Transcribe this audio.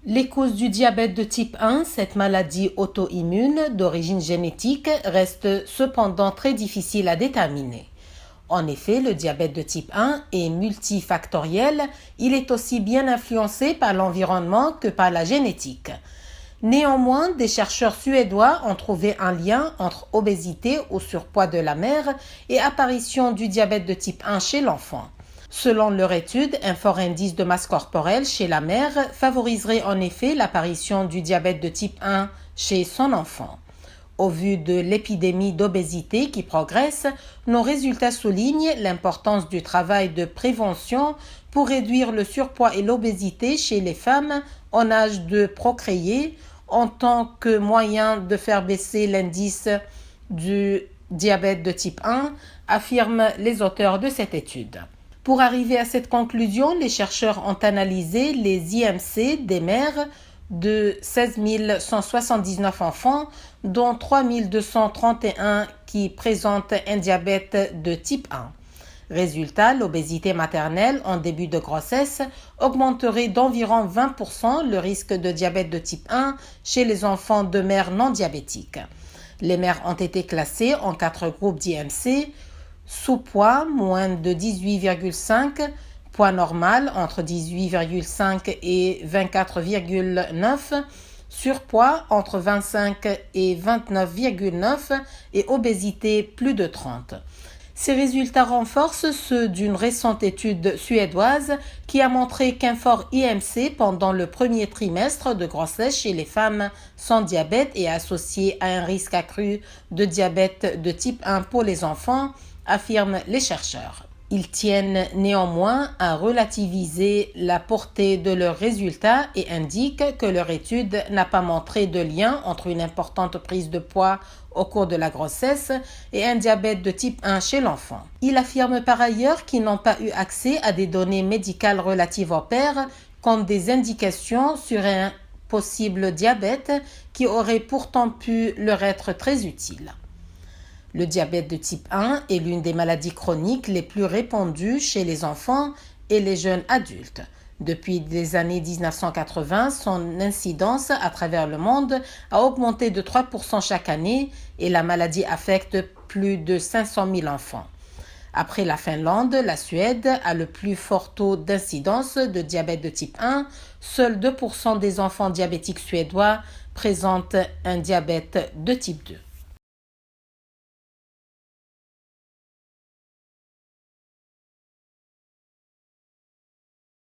Les causes du diabète de type 1, cette maladie auto-immune d'origine génétique, restent cependant très difficile à déterminer. En effet, le diabète de type 1 est multifactoriel, il est aussi bien influencé par l'environnement que par la génétique. Néanmoins, des chercheurs suédois ont trouvé un lien entre obésité ou surpoids de la mère et apparition du diabète de type 1 chez l'enfant. Selon leur étude, un fort indice de masse corporelle chez la mère favoriserait en effet l'apparition du diabète de type 1 chez son enfant. Au vu de l'épidémie d'obésité qui progresse, nos résultats soulignent l'importance du travail de prévention pour réduire le surpoids et l'obésité chez les femmes en âge de procréer en tant que moyen de faire baisser l'indice du diabète de type 1, affirment les auteurs de cette étude. Pour arriver à cette conclusion, les chercheurs ont analysé les IMC des mères de 16 179 enfants, dont 3 231 qui présentent un diabète de type 1. Résultat, l'obésité maternelle en début de grossesse augmenterait d'environ 20% le risque de diabète de type 1 chez les enfants de mères non diabétiques. Les mères ont été classées en 4 groupes d'IMC: sous-poids, moins de 18,5, poids normal entre 18,5 et 24,9, surpoids entre 25 et 29,9 et obésité plus de 30. Ces résultats renforcent ceux d'une récente étude suédoise qui a montré qu'un fort IMC pendant le premier trimestre de grossesse chez les femmes sans diabète est associé à un risque accru de diabète de type 1 pour les enfants, affirment les chercheurs. Ils tiennent néanmoins à relativiser la portée de leurs résultats et indiquent que leur étude n'a pas montré de lien entre une importante prise de poids au cours de la grossesse et un diabète de type 1 chez l'enfant. Ils affirment par ailleurs qu'ils n'ont pas eu accès à des données médicales relatives au père comme des indications sur un possible diabète qui aurait pourtant pu leur être très utile. Le diabète de type 1 est l'une des maladies chroniques les plus répandues chez les enfants et les jeunes adultes. Depuis les années 1980, son incidence à travers le monde a augmenté de 3% chaque année et la maladie affecte plus de 500 000 enfants. Après la Finlande, la Suède a le plus fort taux d'incidence de diabète de type 1. Seuls 2% des enfants diabétiques suédois présentent un diabète de type 2.